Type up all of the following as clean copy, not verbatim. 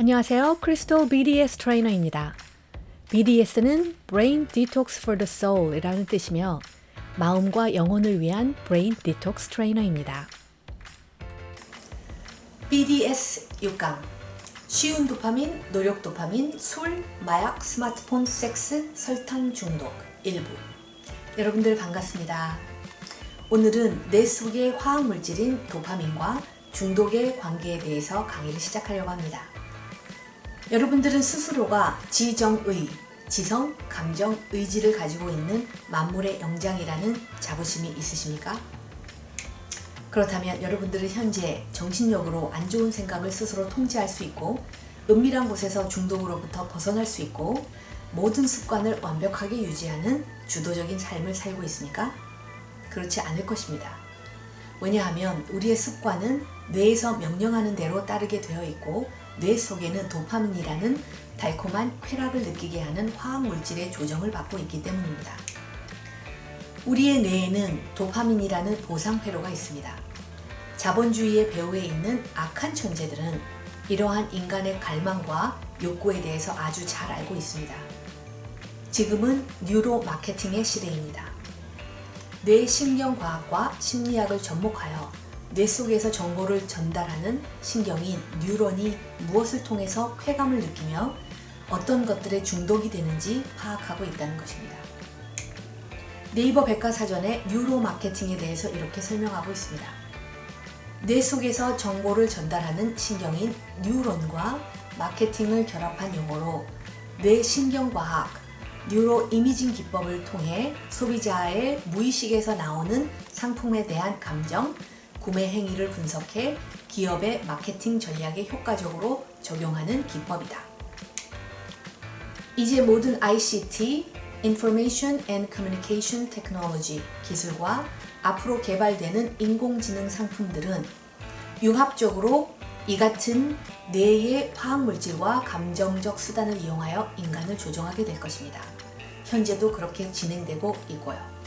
안녕하세요. 크리스토 BDS 트레이너입니다. BDS는 Brain Detox for the Soul 이라는 뜻이며 마음과 영혼을 위한 브레인 디톡스 트레이너입니다. BDS 6강 쉬운 도파민, 노력 도파민, 술, 마약, 스마트폰, 섹스, 설탕 중독 일부. 여러분들 반갑습니다. 오늘은 뇌 속의 화학물질인 도파민과 중독의 관계에 대해서 강의를 시작하려고 합니다. 여러분들은 스스로가 지정의, 지성, 감정, 의지를 가지고 있는 만물의 영장이라는 자부심이 있으십니까? 그렇다면 여러분들은 현재 정신력으로 안 좋은 생각을 스스로 통제할 수 있고 은밀한 곳에서 중독으로부터 벗어날 수 있고 모든 습관을 완벽하게 유지하는 주도적인 삶을 살고 있습니까? 그렇지 않을 것입니다. 왜냐하면 우리의 습관은 뇌에서 명령하는 대로 따르게 되어 있고 뇌 속에는 도파민이라는 달콤한 쾌락을 느끼게 하는 화학물질의 조정을 받고 있기 때문입니다. 우리의 뇌에는 도파민이라는 보상회로가 있습니다. 자본주의의 배후에 있는 악한 천재들은 이러한 인간의 갈망과 욕구에 대해서 아주 잘 알고 있습니다. 지금은 뉴로 마케팅의 시대입니다. 뇌 신경과학과 심리학을 접목하여 뇌 속에서 정보를 전달하는 신경인 뉴런이 무엇을 통해서 쾌감을 느끼며 어떤 것들에 중독이 되는지 파악하고 있다는 것입니다. 네이버 백과사전에 뉴로 마케팅에 대해서 이렇게 설명하고 있습니다. 뇌 속에서 정보를 전달하는 신경인 뉴런과 마케팅을 결합한 용어로 뇌 신경과학, 뉴로 이미징 기법을 통해 소비자의 무의식에서 나오는 상품에 대한 감정, 구매 행위를 분석해 기업의 마케팅 전략에 효과적으로 적용하는 기법이다. 이제 모든 ICT, Information and Communication Technology 기술과 앞으로 개발되는 인공지능 상품들은 융합적으로 이 같은 뇌의 화학물질과 감정적 수단을 이용하여 인간을 조종하게 될 것입니다. 현재도 그렇게 진행되고 있고요.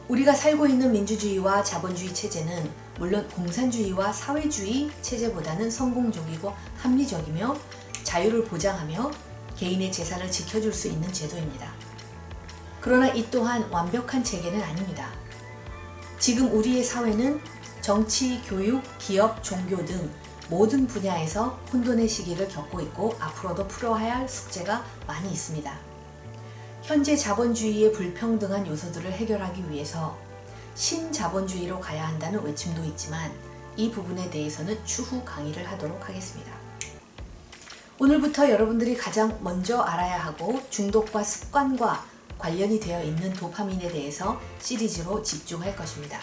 우리가 살고 있는 민주주의와 자본주의 체제는 물론 공산주의와 사회주의 체제보다는 성공적이고 합리적이며 자유를 보장하며 개인의 재산을 지켜줄 수 있는 제도입니다. 그러나 이 또한 완벽한 체계는 아닙니다. 지금 우리의 사회는 정치, 교육, 기업, 종교 등 모든 분야에서 혼돈의 시기를 겪고 있고 앞으로도 풀어야 할 숙제가 많이 있습니다. 현재 자본주의의 불평등한 요소들을 해결하기 위해서 신자본주의로 가야 한다는 외침도 있지만 이 부분에 대해서는 추후 강의를 하도록 하겠습니다. 오늘부터 여러분들이 가장 먼저 알아야 하고 중독과 습관과 관련이 되어 있는 도파민에 대해서 시리즈로 집중할 것입니다.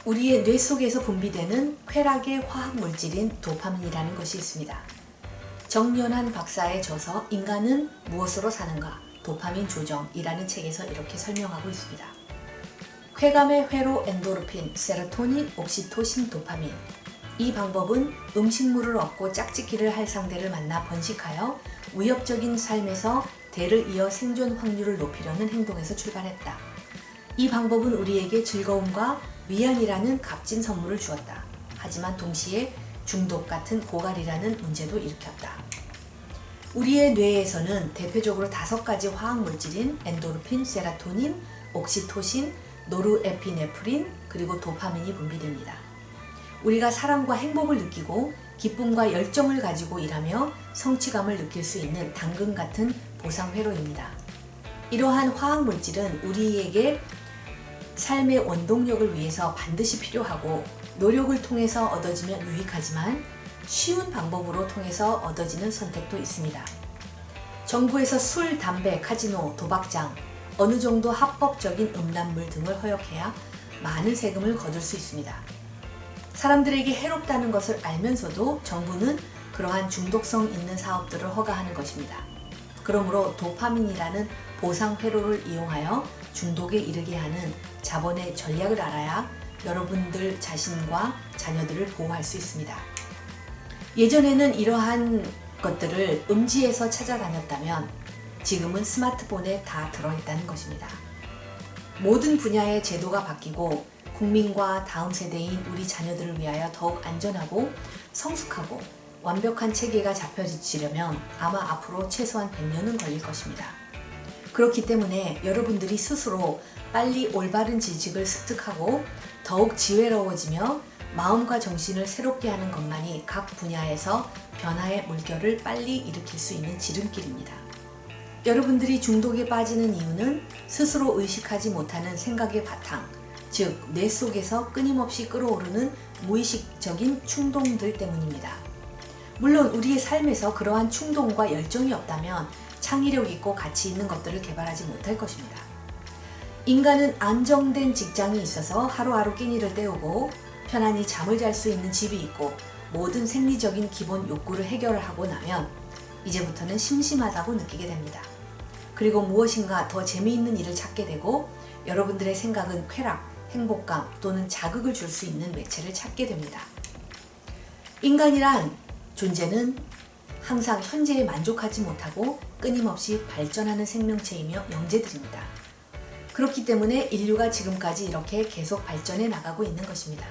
우리의 뇌 속에서 분비되는 쾌락의 화학물질인 도파민이라는 것이 있습니다. 정연한 박사의 저서 인간은 무엇으로 사는가? 도파민 조정이라는 책에서 이렇게 설명하고 있습니다. 쾌감의 회로 엔도르핀, 세로토닌, 옥시토신, 도파민. 이 방법은 음식물을 얻고 짝짓기를 할 상대를 만나 번식하여 위협적인 삶에서 대를 이어 생존 확률을 높이려는 행동에서 출발했다. 이 방법은 우리에게 즐거움과 위안이라는 값진 선물을 주었다. 하지만 동시에 중독 같은 고갈이라는 문제도 일으켰다. 우리의 뇌에서는 대표적으로 5가지 화학물질인 엔도르핀, 세로토닌, 옥시토신, 노르에피네프린, 그리고 도파민이 분비됩니다. 우리가 사랑과 행복을 느끼고 기쁨과 열정을 가지고 일하며 성취감을 느낄 수 있는 당근 같은 보상회로입니다. 이러한 화학물질은 우리에게 삶의 원동력을 위해서 반드시 필요하고 노력을 통해서 얻어지면 유익하지만 쉬운 방법으로 통해서 얻어지는 선택도 있습니다. 정부에서 술, 담배, 카지노, 도박장, 어느 정도 합법적인 음란물 등을 허용해야 많은 세금을 거둘 수 있습니다. 사람들에게 해롭다는 것을 알면서도 정부는 그러한 중독성 있는 사업들을 허가하는 것입니다. 그러므로 도파민이라는 보상 회로를 이용하여 중독에 이르게 하는 자본의 전략을 알아야 여러분들 자신과 자녀들을 보호할 수 있습니다. 예전에는 이러한 것들을 음지에서 찾아다녔다면 지금은 스마트폰에 다 들어있다는 것입니다. 모든 분야의 제도가 바뀌고 국민과 다음 세대인 우리 자녀들을 위하여 더욱 안전하고 성숙하고 완벽한 체계가 잡혀지려면 아마 앞으로 최소한 100년은 걸릴 것입니다. 그렇기 때문에 여러분들이 스스로 빨리 올바른 지식을 습득하고 더욱 지혜로워지며 마음과 정신을 새롭게 하는 것만이 각 분야에서 변화의 물결을 빨리 일으킬 수 있는 지름길입니다. 여러분들이 중독에 빠지는 이유는 스스로 의식하지 못하는 생각의 바탕, 즉 뇌 속에서 끊임없이 끌어오르는 무의식적인 충동들 때문입니다. 물론 우리의 삶에서 그러한 충동과 열정이 없다면 창의력 있고 가치 있는 것들을 개발하지 못할 것입니다. 인간은 안정된 직장이 있어서 하루하루 끼니를 때우고 편안히 잠을 잘 수 있는 집이 있고 모든 생리적인 기본 욕구를 해결하고 나면 이제부터는 심심하다고 느끼게 됩니다. 그리고 무엇인가 더 재미있는 일을 찾게 되고 여러분들의 생각은 쾌락, 행복감 또는 자극을 줄 수 있는 매체를 찾게 됩니다. 인간이란 존재는 항상 현재에 만족하지 못하고 끊임없이 발전하는 생명체이며 영재들입니다. 그렇기 때문에 인류가 지금까지 이렇게 계속 발전해 나가고 있는 것입니다.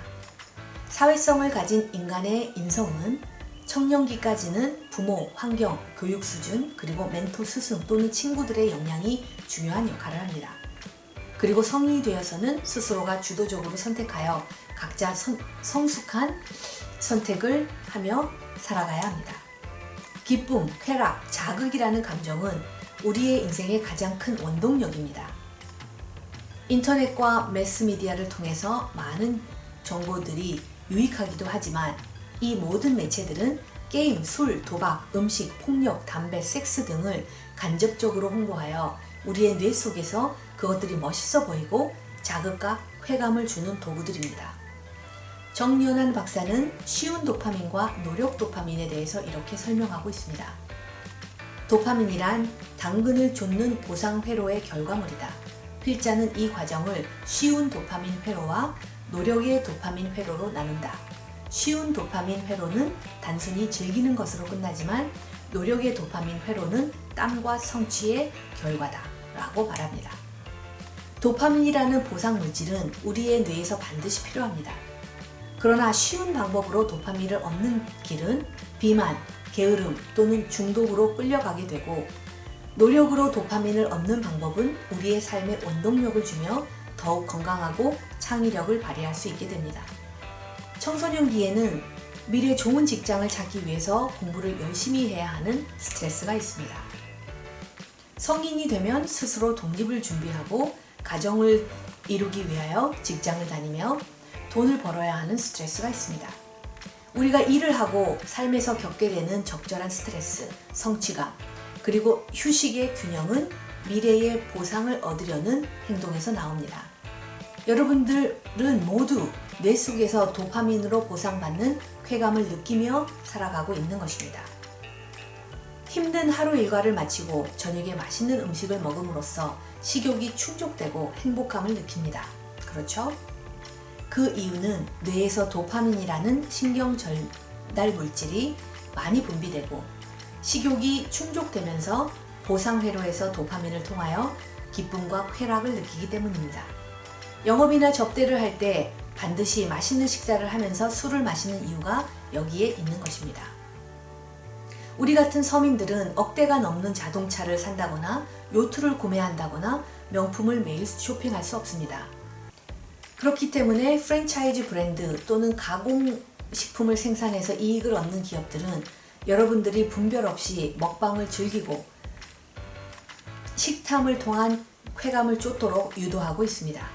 사회성을 가진 인간의 인성은 청년기까지는 부모, 환경, 교육 수준, 그리고 멘토 스승 또는 친구들의 영향이 중요한 역할을 합니다. 그리고 성인이 되어서는 스스로가 주도적으로 선택하여 각자 성숙한 선택을 하며 살아가야 합니다. 기쁨, 쾌락, 자극이라는 감정은 우리의 인생의 가장 큰 원동력입니다. 인터넷과 매스미디어를 통해서 많은 정보들이 유익하기도 하지만 이 모든 매체들은 게임, 술, 도박, 음식, 폭력, 담배, 섹스 등을 간접적으로 홍보하여 우리의 뇌 속에서 그것들이 멋있어 보이고 자극과 쾌감을 주는 도구들입니다. 정연한 박사는 쉬운 도파민과 노력 도파민에 대해서 이렇게 설명하고 있습니다. 도파민이란 당근을 쫓는 보상 회로의 결과물이다. 필자는 이 과정을 쉬운 도파민 회로와 노력의 도파민 회로로 나눈다. 쉬운 도파민 회로는 단순히 즐기는 것으로 끝나지만 노력의 도파민 회로는 땀과 성취의 결과다 라고 말합니다. 도파민이라는 보상 물질은 우리의 뇌에서 반드시 필요합니다. 그러나 쉬운 방법으로 도파민을 얻는 길은 비만, 게으름 또는 중독으로 끌려가게 되고 노력으로 도파민을 얻는 방법은 우리의 삶에 원동력을 주며 더욱 건강하고 창의력을 발휘할 수 있게 됩니다. 청소년기에는 미래 좋은 직장을 찾기 위해서 공부를 열심히 해야 하는 스트레스가 있습니다. 성인이 되면 스스로 독립을 준비하고 가정을 이루기 위하여 직장을 다니며 돈을 벌어야 하는 스트레스가 있습니다. 우리가 일을 하고 삶에서 겪게 되는 적절한 스트레스, 성취감, 그리고 휴식의 균형은 미래의 보상을 얻으려는 행동에서 나옵니다. 여러분들은 모두 뇌 속에서 도파민으로 보상받는 쾌감을 느끼며 살아가고 있는 것입니다. 힘든 하루 일과를 마치고 저녁에 맛있는 음식을 먹음으로써 식욕이 충족되고 행복감을 느낍니다. 그렇죠? 그 이유는 뇌에서 도파민이라는 신경 전달 물질이 많이 분비되고 식욕이 충족되면서 보상 회로에서 도파민을 통하여 기쁨과 쾌락을 느끼기 때문입니다. 영업이나 접대를 할 때 반드시 맛있는 식사를 하면서 술을 마시는 이유가 여기에 있는 것입니다. 우리 같은 서민들은 억대가 넘는 자동차를 산다거나 요트를 구매한다거나 명품을 매일 쇼핑할 수 없습니다. 그렇기 때문에 프랜차이즈 브랜드 또는 가공식품을 생산해서 이익을 얻는 기업들은 여러분들이 분별 없이 먹방을 즐기고 식탐을 통한 쾌감을 쫓도록 유도하고 있습니다.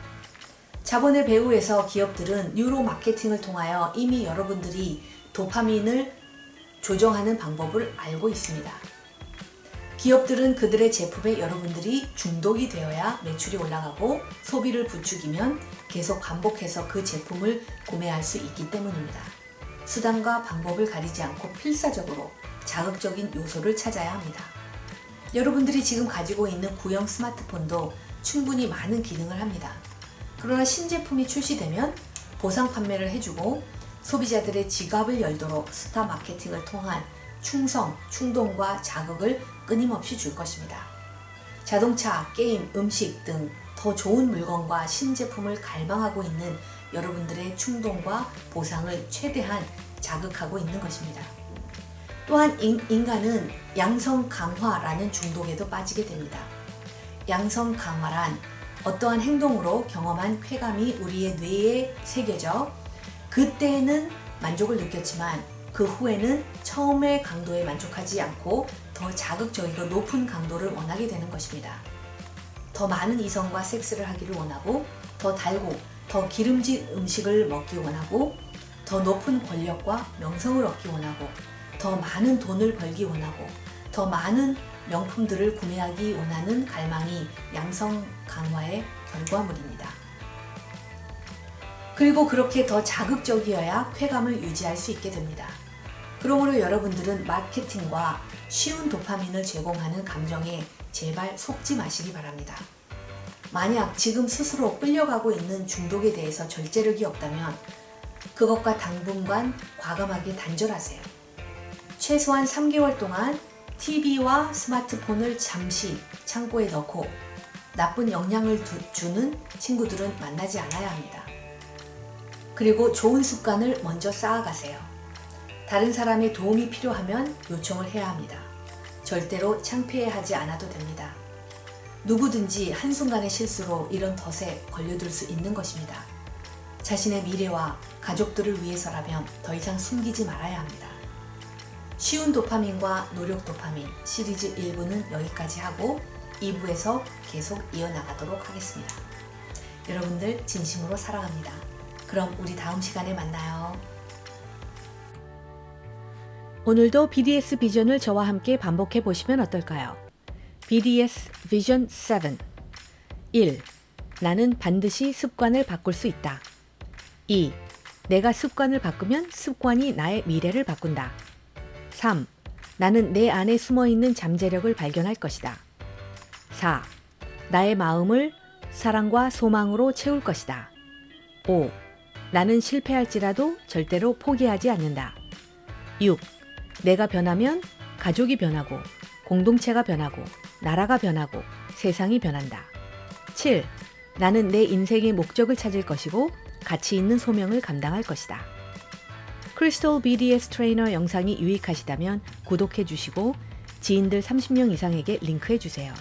자본의 배후에서 기업들은 뉴로 마케팅을 통하여 이미 여러분들이 도파민을 조정하는 방법을 알고 있습니다. 기업들은 그들의 제품에 여러분들이 중독이 되어야 매출이 올라가고 소비를 부추기면 계속 반복해서 그 제품을 구매할 수 있기 때문입니다. 수단과 방법을 가리지 않고 필사적으로 자극적인 요소를 찾아야 합니다. 여러분들이 지금 가지고 있는 구형 스마트폰도 충분히 많은 기능을 합니다. 그러나 신제품이 출시되면 보상 판매를 해주고 소비자들의 지갑을 열도록 스타 마케팅을 통한 충성, 충동과 자극을 끊임없이 줄 것입니다. 자동차, 게임, 음식 등 더 좋은 물건과 신제품을 갈망하고 있는 여러분들의 충동과 보상을 최대한 자극하고 있는 것입니다. 또한 인간은 양성 강화라는 중독에도 빠지게 됩니다. 양성 강화란 어떠한 행동으로 경험한 쾌감이 우리의 뇌에 새겨져 그때는 만족을 느꼈지만 그 후에는 처음의 강도에 만족하지 않고 더 자극적이고 높은 강도를 원하게 되는 것입니다. 더 많은 이성과 섹스를 하기를 원하고 더 달고 더 기름진 음식을 먹기 원하고 더 높은 권력과 명성을 얻기 원하고 더 많은 돈을 벌기 원하고 더 많은 명품들을 구매하기 원하는 갈망이 양성 강화의 결과물입니다. 그리고 그렇게 더 자극적이어야 쾌감을 유지할 수 있게 됩니다. 그러므로 여러분들은 마케팅과 쉬운 도파민을 제공하는 감정에 제발 속지 마시기 바랍니다. 만약 지금 스스로 끌려가고 있는 중독에 대해서 절제력이 없다면 그것과 당분간 과감하게 단절하세요. 최소한 3개월 동안 TV와 스마트폰을 잠시 창고에 넣고 나쁜 영향을 주는 친구들은 만나지 않아야 합니다. 그리고 좋은 습관을 먼저 쌓아가세요. 다른 사람의 도움이 필요하면 요청을 해야 합니다. 절대로 창피해하지 않아도 됩니다. 누구든지 한순간의 실수로 이런 덫에 걸려들 수 있는 것입니다. 자신의 미래와 가족들을 위해서라면 더 이상 숨기지 말아야 합니다. 쉬운 도파민과 노력 도파민 시리즈 1부는 여기까지 하고 2부에서 계속 이어나가도록 하겠습니다. 여러분들 진심으로 사랑합니다. 그럼 우리 다음 시간에 만나요. 오늘도 BDS 비전을 저와 함께 반복해 보시면 어떨까요? BDS 비전 7. 1. 나는 반드시 습관을 바꿀 수 있다. 2. 내가 습관을 바꾸면 습관이 나의 미래를 바꾼다. 3. 나는 내 안에 숨어있는 잠재력을 발견할 것이다. 4. 나의 마음을 사랑과 소망으로 채울 것이다. 5. 나는 실패할지라도 절대로 포기하지 않는다. 6. 내가 변하면 가족이 변하고 공동체가 변하고 나라가 변하고 세상이 변한다. 7. 나는 내 인생의 목적을 찾을 것이고 가치 있는 소명을 감당할 것이다. 크리스톨 BDS 트레이너 영상이 유익하시다면 구독해 주시고 지인들 30명 이상에게 링크해 주세요.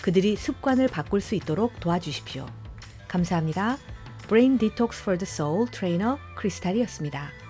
그들이 습관을 바꿀 수 있도록 도와주십시오. 감사합니다. Brain Detox for the Soul 트레이너 크리스탈이었습니다.